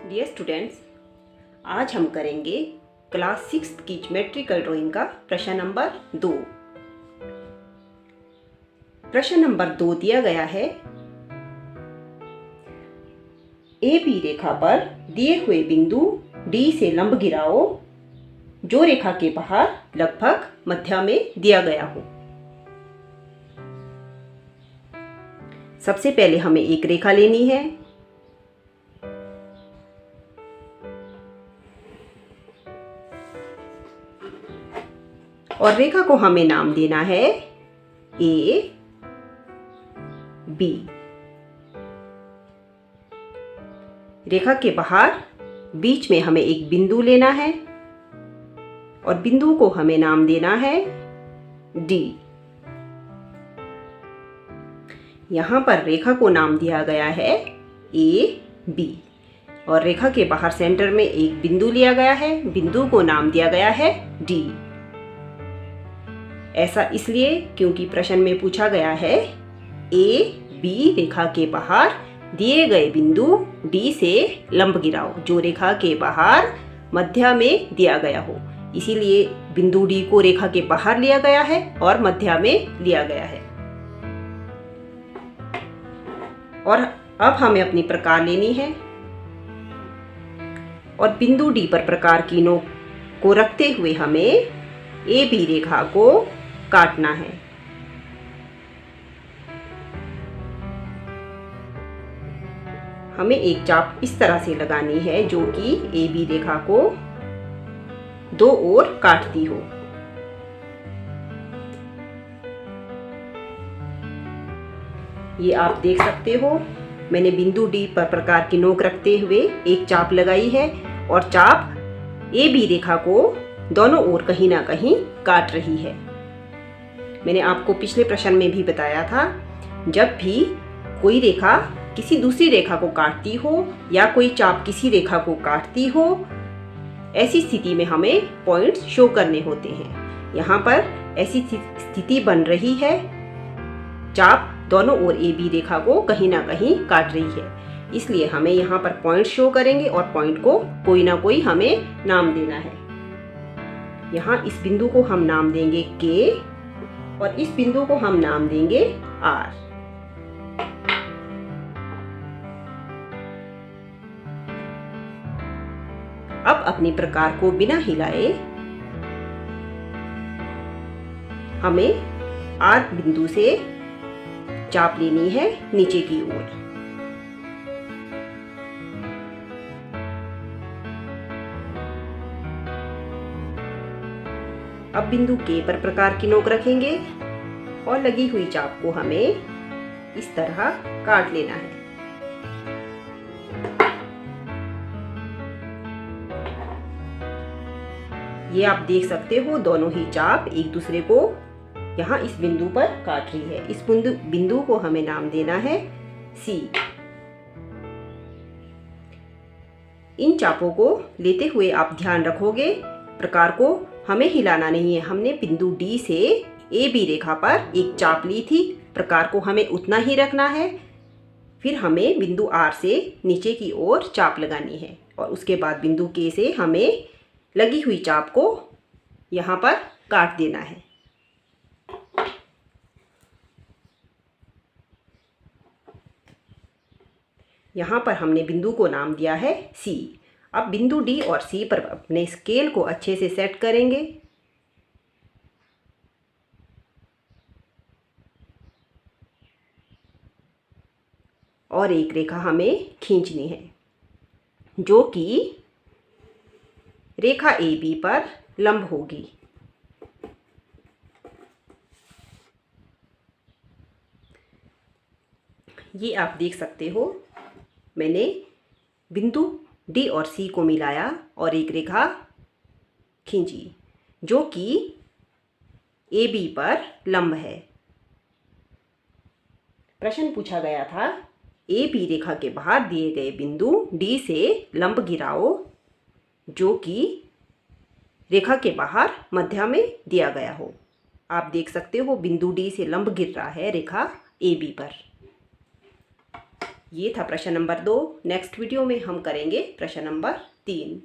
Dear students, आज हम करेंगे क्लास 6 की ज्योमेट्रिकल ड्राइंग का प्रश्न नंबर 2। प्रश्न नंबर 2 दिया गया है, ए बी रेखा पर दिए हुए बिंदु डी से लंब गिराओ जो रेखा के बाहर लगभग मध्य में दिया गया हो। सबसे पहले हमें एक रेखा लेनी है और रेखा को हमें नाम देना है ए बी। रेखा के बाहर बीच में हमें एक बिंदु लेना है और बिंदु को हमें नाम देना है डी। यहां पर रेखा को नाम दिया गया है ए बी और रेखा के बाहर सेंटर में एक बिंदु लिया गया है, बिंदु को नाम दिया गया है डी। ऐसा इसलिए क्योंकि प्रश्न में पूछा गया है ए बी रेखा के बाहर दिए गए बिंदु डी से लंब गिराओ जो रेखा के बाहर मध्य में दिया गया हो। इसीलिए बिंदु डी को रेखा के बाहर लिया गया है और मध्य में लिया गया है। और अब हमें अपनी प्रकार लेनी है और बिंदु डी पर प्रकार की नोक को रखते हुए हमें ए बी रेखा को काटना है। हमें एक चाप इस तरह से लगानी है जो कि ए बी रेखा को दो ओर काटती हो। ये आप देख सकते हो, मैंने बिंदु डी पर प्रकार की नोक रखते हुए एक चाप लगाई है और चाप ए बी रेखा को दोनों ओर कहीं ना कहीं काट रही है। मैंने आपको पिछले प्रश्न में भी बताया था, जब भी कोई रेखा किसी दूसरी रेखा को काटती हो या कोई चाप किसी रेखा को काटती हो, ऐसी स्थिति में हमें पॉइंट्स शो करने होते हैं। यहाँ पर ऐसी स्थिति बन रही है, चाप दोनों ओर ए बी रेखा को कहीं ना कहीं काट रही है, इसलिए हमें यहाँ पर पॉइंट शो करेंगे और पॉइंट को कोई ना कोई हमें नाम देना है। यहाँ इस बिंदु को हम नाम देंगे के और इस बिंदु को हम नाम देंगे आर। अब अपनी प्रकार को बिना हिलाए हमें आर बिंदु से चाप लेनी है नीचे की ओर। अब बिंदु के पर प्रकार की नोक रखेंगे और लगी हुई चाप को हमें इस तरह काट लेना है। ये आप देख सकते हो, दोनों ही चाप एक दूसरे को यहाँ इस बिंदु पर काट रही है। इस बिंदु को हमें नाम देना है सी। इन चापों को लेते हुए आप ध्यान रखोगे, प्रकार को हमें हिलाना नहीं है। हमने बिंदु डी से ए बी रेखा पर एक चाप ली थी, प्रकार को हमें उतना ही रखना है। फिर हमें बिंदु आर से नीचे की ओर चाप लगानी है और उसके बाद बिंदु के से हमें लगी हुई चाप को यहाँ पर काट देना है। यहाँ पर हमने बिंदु को नाम दिया है सी। अब बिंदु डी और सी पर अपने स्केल को अच्छे से सेट करेंगे। और एक रेखा हमें खींचनी है जो कि रेखा ए बी पर लंब होगी। ये आप देख सकते हो, मैंने बिंदु डी और सी को मिलाया और एक रेखा खींची जो कि ए बी पर लंब है। प्रश्न पूछा गया था, ए बी रेखा के बाहर दिए गए बिंदु डी से लंब गिराओ जो कि रेखा के बाहर मध्य में दिया गया हो। आप देख सकते हो, बिंदु डी से लंब गिर रहा है रेखा ए बी पर। ये था प्रश्न नंबर 2। नेक्स्ट वीडियो में हम करेंगे प्रश्न नंबर 3।